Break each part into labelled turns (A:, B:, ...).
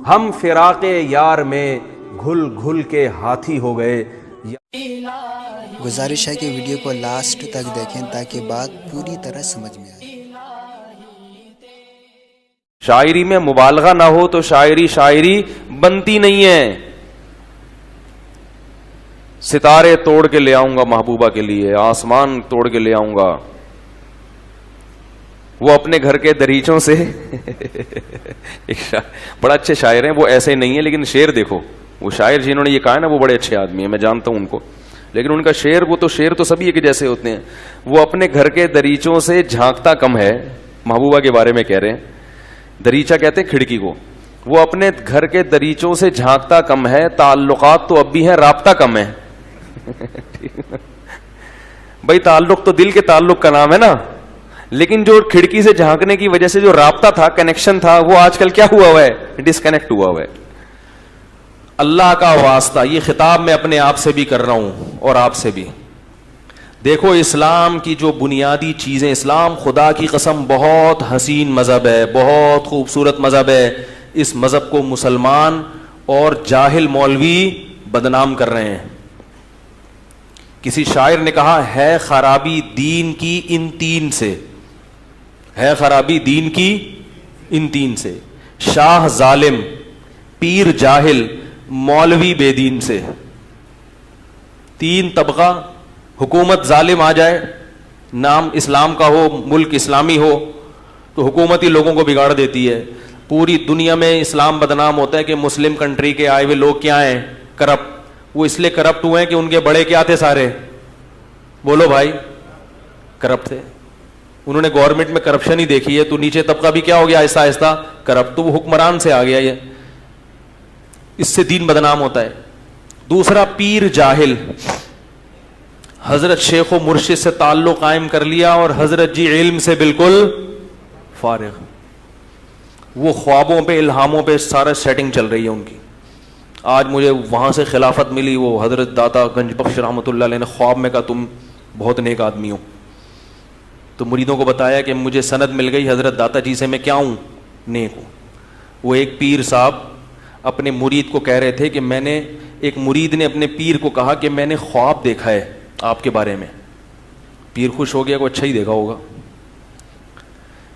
A: ہم فراق یار میں گھل گھل کے ہاتھی ہو گئے.
B: گزارش ہے کہ ویڈیو کو لاسٹ تک دیکھیں تاکہ بات پوری طرح سمجھ میں آئے.
A: شاعری میں مبالغہ نہ ہو تو شاعری بنتی نہیں ہے. ستارے توڑ کے لے آؤں گا محبوبہ کے لیے, آسمان توڑ کے لے آؤں گا. وہ اپنے گھر کے دریچوں سے بڑا اچھے شاعر ہیں وہ, ایسے نہیں ہیں لیکن شعر دیکھو. وہ شاعر جنہوں نے یہ کہا ہے نا وہ بڑے اچھے آدمی ہیں, میں جانتا ہوں ان کو, لیکن ان کا شعر, وہ تو شعر تو سبھی ایک جیسے ہوتے ہیں. وہ اپنے گھر کے دریچوں سے جھانکتا کم ہے, محبوبہ کے بارے میں کہہ رہے ہیں. دریچہ کہتے ہیں کھڑکی کو. وہ اپنے گھر کے دریچوں سے جھانکتا کم ہے, تعلقات تو اب بھی ہیں, رابطہ کم ہے. بھائی تعلق تو دل کے تعلق کا نام ہے نا, لیکن جو کھڑکی سے جھانکنے کی وجہ سے جو رابطہ تھا, کنیکشن تھا, وہ آج کل کیا ہوا ہوا ہے, ڈسکنیکٹ ہوا ہوا ہے. اللہ کا واسطہ, یہ خطاب میں اپنے آپ سے بھی کر رہا ہوں اور آپ سے بھی. دیکھو اسلام کی جو بنیادی چیزیں, اسلام خدا کی قسم بہت حسین مذہب ہے, بہت خوبصورت مذہب ہے. اس مذہب کو مسلمان اور جاہل مولوی بدنام کر رہے ہیں. کسی شاعر نے کہا ہے خرابی دین کی ان تین سے, ہے خرابی دین کی ان تین سے, شاہ ظالم, پیر جاہل, مولوی بے دین سے. تین طبقہ, حکومت ظالم آ جائے, نام اسلام کا ہو, ملک اسلامی ہو, تو حکومت ہی لوگوں کو بگاڑ دیتی ہے. پوری دنیا میں اسلام بدنام ہوتا ہے کہ مسلم کنٹری کے آئے ہوئے لوگ کیا ہیں, کرپٹ. وہ اس لیے کرپٹ ہوئے ہیں کہ ان کے بڑے کیا تھے سارے, بولو بھائی, کرپٹ تھے. انہوں نے گورنمنٹ میں کرپشن ہی دیکھی ہے, تو نیچے طبقہ بھی کیا ہو گیا آہستہ آہستہ کرپٹ, تو وہ حکمران سے آ گیا. یہ اس سے دین بدنام ہوتا ہے. دوسرا پیر جاہل, حضرت شیخ و مرشد سے تعلق قائم کر لیا اور حضرت جی علم سے بالکل فارغ. وہ خوابوں پہ, الہاموں پہ سارا سیٹنگ چل رہی ہے ان کی. آج مجھے وہاں سے خلافت ملی, وہ حضرت داتا گنج بخش رحمۃ اللہ علیہ نے خواب میں کہا تم بہت نیک آدمی ہو. تو مریدوں کو بتایا کہ مجھے سند مل گئی حضرت داتا جی سے, میں کیا ہوں, نیک ہوں. وہ ایک پیر صاحب اپنے مرید کو کہہ رہے تھے کہ میں نے, ایک مرید نے اپنے پیر کو کہا کہ میں نے خواب دیکھا ہے آپ کے بارے میں. پیر خوش ہو گیا, کو اچھا ہی دیکھا ہوگا.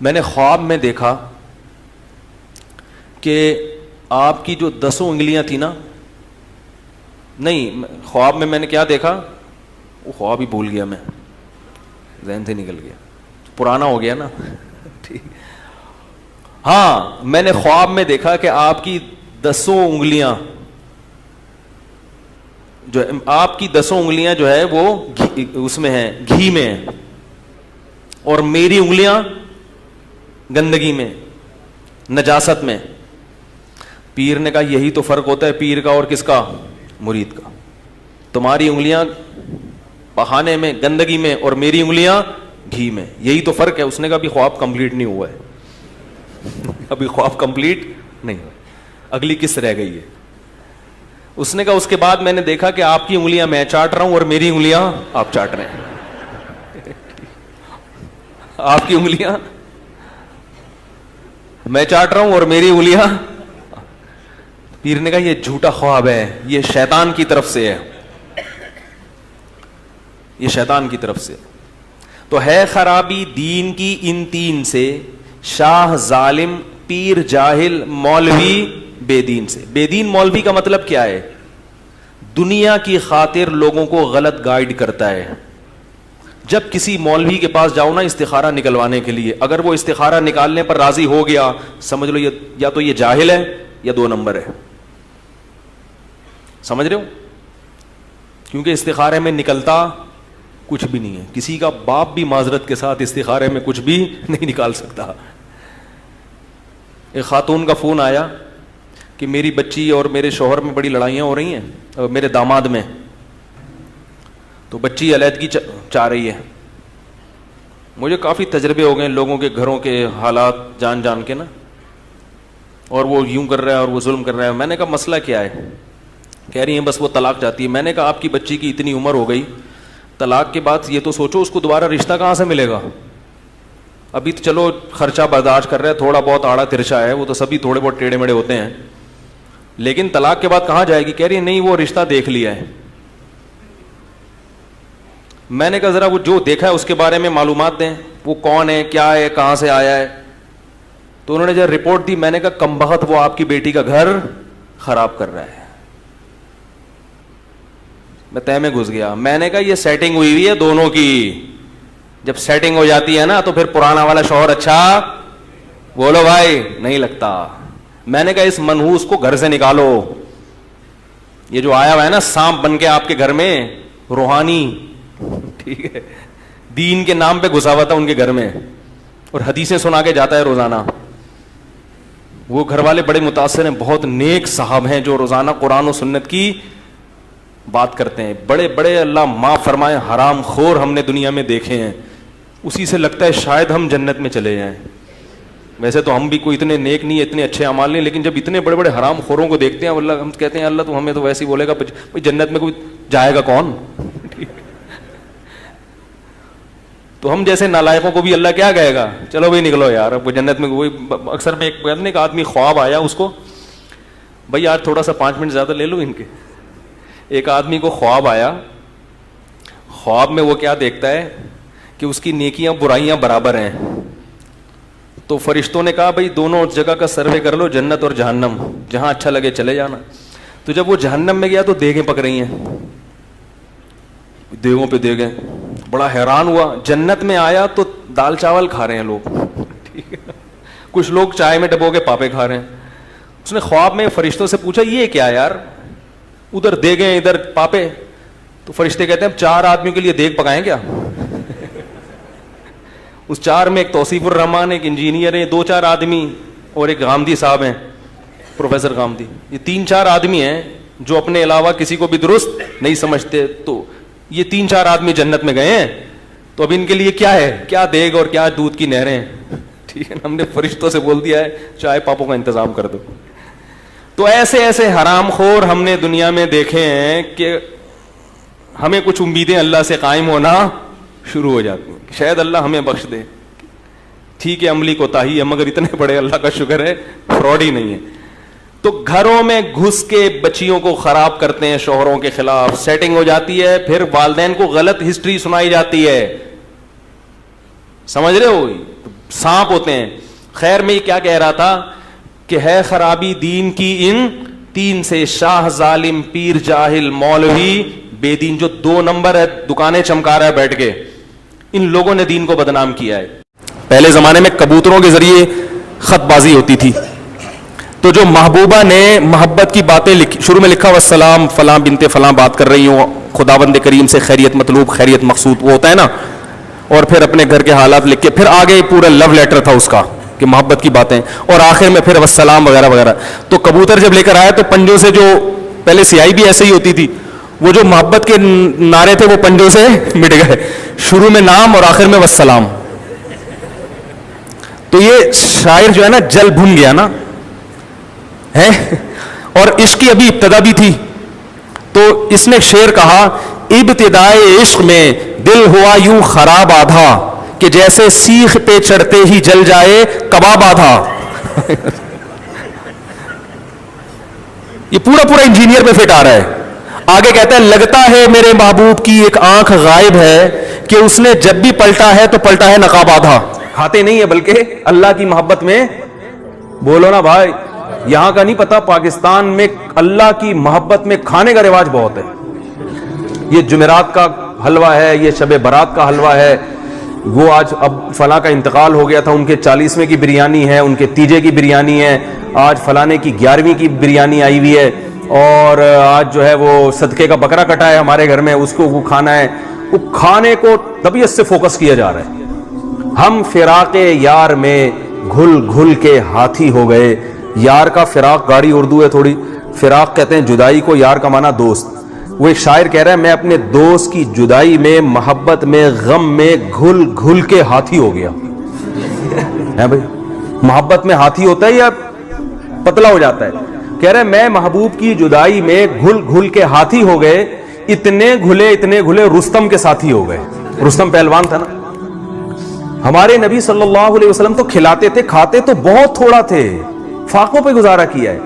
A: میں نے خواب میں دیکھا کہ آپ کی جو 10 انگلیاں تھیں نا, نہیں خواب میں نے کیا دیکھا, وہ خواب ہی بھول گیا میں, ذہن سے نکل گیا, پرانا ہو گیا نا. ٹھیک, ہاں میں نے خواب میں دیکھا کہ آپ کی 10 انگلیاں جو, آپ کی 10 انگلیاں جو ہے وہ اس میں ہیں, گھی میں ہیں, اور میری انگلیاں گندگی میں, نجاست میں. پیر نے کہا یہی تو فرق ہوتا ہے پیر کا اور کس کا, مرید کا. تمہاری انگلیاں بہانے میں, گندگی میں, اور میری انگلیاں گھی میں, یہی تو فرق ہے. اس نے کہا ابھی خواب کمپلیٹ نہیں ہوا ہے, ابھی خواب کمپلیٹ نہیں ہوا, اگلی قسط رہ گئی ہے. اس نے کہا اس کے بعد میں نے دیکھا کہ آپ کی انگلیاں میں چاٹ رہا ہوں اور میری انگلیاں آپ چاٹ رہے ہیں. آپ کی انگلیاں میں چاٹ رہا ہوں اور میری انگلیاں. پیر نے کہا یہ جھوٹا خواب ہے, یہ شیطان کی طرف سے ہے, یہ شیطان کی طرف سے. تو ہے خرابی دین کی ان تین سے, شاہ ظالم, پیر جاہل, مولوی بے دین سے. بے دین مولوی کا مطلب کیا ہے, دنیا کی خاطر لوگوں کو غلط گائیڈ کرتا ہے. جب کسی مولوی کے پاس جاؤ نا استخارہ نکلوانے کے لیے, اگر وہ استخارہ نکالنے پر راضی ہو گیا, سمجھ لو یہ یا تو یہ جاہل ہے یا 2 نمبر ہے. سمجھ رہے ہو, کیونکہ استخارے میں نکلتا کچھ بھی نہیں ہے. کسی کا باپ بھی معذرت کے ساتھ استخارے میں کچھ بھی نہیں نکال سکتا. ایک خاتون کا فون آیا کہ میری بچی اور میرے شوہر میں بڑی لڑائیاں ہو رہی ہیں, میرے داماد میں, تو بچی علیحدگی چاہ رہی ہے. مجھے کافی تجربے ہو گئے لوگوں کے گھروں کے حالات جان جان کے نا, اور وہ یوں کر رہا ہے اور وہ ظلم کر رہا ہے. میں نے کہا مسئلہ کیا ہے, کہہ رہی ہیں بس وہ طلاق چاہتی ہے. میں نے کہا آپ کی بچی کی اتنی عمر ہو گئی, طلاق کے بعد یہ تو سوچو اس کو دوبارہ رشتہ کہاں سے ملے گا. ابھی تو چلو خرچہ برداشت کر رہے ہیں, تھوڑا بہت آڑا ترچا ہے, وہ تو سبھی تھوڑے بہت ٹیڑھے میڑے ہوتے ہیں, لیکن طلاق کے بعد کہاں جائے گی؟ کہہ رہی ہے نہیں وہ رشتہ دیکھ لیا ہے. میں نے کہا ذرا وہ جو دیکھا ہے اس کے بارے میں معلومات دیں, وہ کون ہے, کیا ہے, کہاں سے آیا ہے. تو انہوں نے جب رپورٹ دی, میں نے کہا کمبخت وہ آپ کی بیٹی کا گھر خراب کر رہا ہے. میں تہ میں گھس گیا. میں نے کہا یہ سیٹنگ ہوئی ہوئی ہے دونوں کی, جب سیٹنگ ہو جاتی ہے نا تو پھر پرانا والا شوہر اچھا بولو بھائی نہیں لگتا. میں نے کہا اس منحوس کو گھر سے نکالو, یہ جو آیا ہوا ہے نا سانپ بن کے آپ کے گھر میں, روحانی, ٹھیک ہے, دین کے نام پہ گھسا ہوا تھا ان کے گھر میں اور حدیثیں سنا کے جاتا ہے روزانہ. وہ گھر والے بڑے متاثر ہیں, بہت نیک صاحب ہیں جو روزانہ قرآن و سنت کی بات کرتے ہیں. بڑے بڑے اللہ معاف فرمائے حرام خور ہم نے دنیا میں دیکھے ہیں, اسی سے لگتا ہے شاید ہم جنت میں چلے جائیں. ویسے تو ہم بھی کوئی اتنے نیک نہیں, اتنے اچھے اعمال نہیں, لیکن جب اتنے بڑے بڑے حرام خوروں کو دیکھتے ہیں اللہ, ہم کہتے ہیں اللہ تو ہمیں تو ویسے ہی بولے گا جنت میں کوئی جائے گا کون. تو ہم جیسے نالائقوں کو بھی اللہ کیا کہے گا, چلو بھائی نکلو یار اب جنت میں. کوئی اکثر میں ایک آدمی خواب آیا اس کو, بھائی آج تھوڑا سا 5 منٹ زیادہ لے لو ان کے. ایک آدمی کو خواب آیا, خواب میں وہ کیا دیکھتا ہے کہ اس کی نیکیاں برائیاں برابر ہیں. تو فرشتوں نے کہا بھائی دونوں جگہ کا سروے کر لو, جنت اور جہنم, جہاں اچھا لگے چلے جانا. تو جب وہ جہنم میں گیا تو دیگیں پک رہی ہیں, دیگوں پہ دیگیں. بڑا حیران ہوا. جنت میں آیا تو دال چاول کھا رہے ہیں لوگ, ٹھیک ہے, کچھ لوگ چائے میں ڈبو کے پاپے کھا رہے ہیں. اس نے خواب میں فرشتوں سے پوچھا یہ کیا یار, ادھر دیگیں ادھر پاپے. تو فرشتے کہتے ہیں 4 آدمیوں کے لیے دیگ پکائیں کیا. اس 4 میں ایک توصیف الرحمان, ایک انجینئر ہے, 2-4 آدمی اور ایک غامدی صاحب ہیں, پروفیسر غامدی. یہ 3-4 آدمی ہیں جو اپنے علاوہ کسی کو بھی درست نہیں سمجھتے. تو یہ 3-4 آدمی جنت میں گئے ہیں, تو اب ان کے لیے کیا ہے, کیا دیگ اور کیا دودھ کی نہریں, ٹھیک ہے. ہم نے فرشتوں سے بول دیا ہے چائے پاپوں کا انتظام کر دو. تو ایسے ایسے حرام خور ہم نے دنیا میں دیکھے ہیں کہ ہمیں کچھ امیدیں اللہ سے قائم ہونا شروع ہو جاتی ہیں. شاید اللہ ہمیں بخش دے. ٹھیک ہے عملی کوتاہی ہے, مگر اتنے بڑے اللہ کا شکر ہے فراڈ ہی نہیں ہے. تو گھروں میں گھس کے بچیوں کو خراب کرتے ہیں شوہروں کے خلاف, سیٹنگ ہو جاتی ہے, پھر والدین کو غلط ہسٹری سنائی جاتی ہے. سمجھ رہے ہو, سانپ ہوتے ہیں. خیر میں یہ کیا کہہ رہا تھا کہ ہے خرابی دین کی ان 3 سے, شاہ ظالم پیر جاہل مولوی بے دین. جو 2 نمبر ہے دکانیں چمکا رہا ہے بیٹھ کے, ان لوگوں نے دین کو بدنام کیا ہے. پہلے زمانے میں کبوتروں کے ذریعے خط بازی ہوتی تھی. تو جو محبوبہ نے محبت کی باتیں شروع میں لکھا والسلام فلاں بنت فلاں بات کر رہی ہوں, خداوند کریم سے خیریت مطلوب, خیریت مقصود, وہ ہوتا ہے نا. اور پھر اپنے گھر کے حالات لکھ کے پھر آگے پورا لو لیٹر تھا اس کا کہ محبت کی باتیں, اور آخر میں پھر والسلام وغیرہ وغیرہ. تو کبوتر جب لے کر آیا تو پنجوں سے, جو پہلے سیاہی بھی ایسے ہی ہوتی تھی, وہ جو محبت کے نعرے تھے وہ پنجوں سے مٹ گئے. شروع میں نام اور آخر میں والسلام. تو یہ شاعر جو ہے نا جل بھن گیا نا ہے, اور عشق کی ابھی ابتدا بھی تھی. تو اس نے شعر کہا ابتدائے عشق میں دل ہوا یوں خراب آدھا, کہ جیسے سیخ پہ چڑھتے ہی جل جائے کباب آدھا. یہ پورا انجینئر پہ فٹ آ رہا ہے. آگے کہتا ہے لگتا ہے میرے محبوب کی ایک آنکھ غائب ہے, کہ اس نے جب بھی پلٹا ہے تو پلٹا ہے نقاب آدھا. کھاتے نہیں ہے بلکہ اللہ کی محبت میں, بولو نا بھائی, یہاں کا نہیں پتا, پاکستان میں اللہ کی محبت میں کھانے کا رواج بہت ہے. یہ جمعرات کا حلوہ ہے, یہ شب برات کا حلوہ ہے, وہ آج اب فلاں کا انتقال ہو گیا تھا, ان کے 40ویں کی بریانی ہے, ان کے تیجے کی بریانی ہے, آج فلانے کی 11ویں کی بریانی آئی ہوئی ہے, اور آج جو ہے وہ صدقے کا بکرا کٹا ہے ہمارے گھر میں, اس کو وہ کھانا ہے. وہ کھانے کو طبیعت سے فوکس کیا جا رہا ہے. ہم فراق یار میں گھل گھل کے ہاتھی ہو گئے. یار کا فراق گاڑی اردو ہے تھوڑی, فراق کہتے ہیں جدائی کو, یار کا معنی دوست. وہ ایک شاعر کہہ رہا ہے میں اپنے دوست کی جدائی میں, محبت میں, غم میں گھل گھل کے ہاتھی ہو گیا. ہے بھائی, محبت میں ہاتھی ہوتا ہے یا پتلا ہو جاتا ہے؟ کہہ رہے میں محبوب کی جدائی میں گھل گھل کے ہاتھی ہو گئے. اتنے گھلے رستم کے ساتھی ہو گئے. رستم پہلوان تھا نا. ہمارے نبی صلی اللہ علیہ وسلم تو کھلاتے تھے, کھاتے تو بہت تھوڑا تھے, فاقوں پہ گزارا کیا ہے.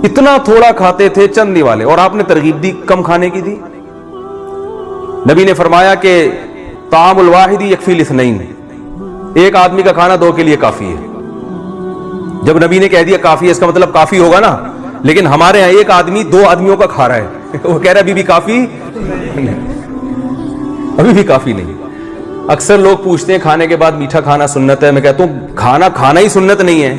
C: اتنا تھوڑا کھاتے تھے چند والے, اور آپ نے ترغیب دی کم کھانے کی دی. نبی نے فرمایا کہ طعام الواحد یکفی الاثنین, ایک آدمی کا کھانا دو کے لیے کافی ہے. جب نبی نے کہہ دیا کافی ہے, اس کا مطلب کافی ہوگا نا, لیکن ہمارے ہاں ایک آدمی دو آدمیوں کا کھا رہا ہے, وہ کہہ رہا ہے ابھی بھی کافی نہیں, ابھی بھی کافی نہیں. اکثر لوگ پوچھتے ہیں کھانے کے بعد میٹھا کھانا سنت ہے. میں کہتا ہوں کھانا ہی سنت نہیں ہے,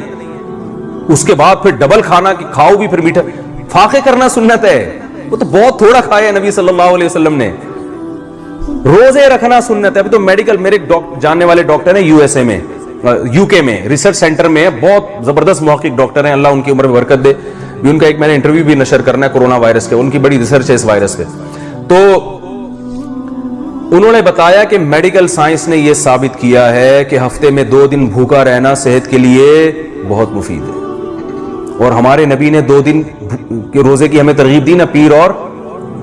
C: اس کے بعد پھر ڈبل کھانا کھاؤ بھی پھر میٹھا, فاقے کرنا سنت ہے. وہ تو بہت تھوڑا کھایا نبی صلی اللہ علیہ وسلم نے. روزے رکھنا سنت ہے. ابھی تو میڈیکل, میرے جاننے والے ڈاکٹر ہیں یو ایس اے میں, یو کے میں ریسرچ سینٹر میں, بہت زبردست محقق ڈاکٹر ہیں, اللہ ان کی عمر میں برکت دے. بھی ان کا ایک میں نے انٹرویو بھی نشر کرنا ہے کورونا وائرس کے, ان کی بڑی ریسرچ ہے اس وائرس پہ. تو انہوں نے بتایا کہ میڈیکل سائنس نے یہ ثابت کیا ہے کہ ہفتے میں 2 دن بھوکا رہنا صحت کے لیے بہت مفید ہے. اور ہمارے نبی نے 2 دن کے روزے کی ہمیں ترغیب دی نا, پیر اور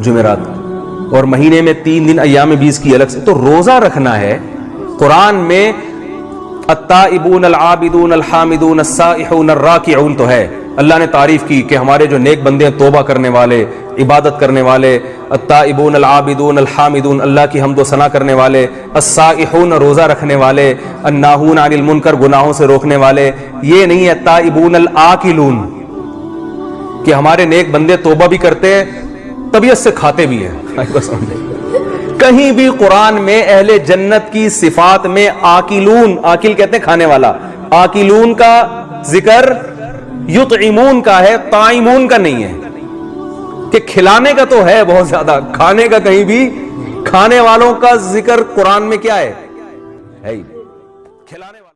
C: جمعرات, اور مہینے میں 3 دن ایام بیس کی الگ سے. تو روزہ رکھنا ہے. قرآن میں التائبون العابدون الحامدون السائحون الراکعون تو ہے, اللہ نے تعریف کی کہ ہمارے جو نیک بندے ہیں, توبہ کرنے والے, عبادت کرنے والے, التائبون العابدون الحامدون, اللہ کی حمد و ثنا کرنے والے, السائحون روزہ رکھنے والے, الناہون عن المنکر گناہوں سے روکنے والے. یہ نہیں ہے التائبون الآکلون کہ ہمارے نیک بندے توبہ بھی کرتے ہیں, طبیعت سے کھاتے بھی ہیں. کہیں بھی قرآن میں اہل جنت کی صفات میں آکلون, آکل کہتے ہیں کھانے والا, آکلون کا ذکر یطعمون کا ہے, طائمون کا نہیں ہے. کہ کھلانے کا تو ہے بہت زیادہ, کھانے کا کہیں بھی, کھانے والوں کا ذکر قرآن میں کیا ہے ہی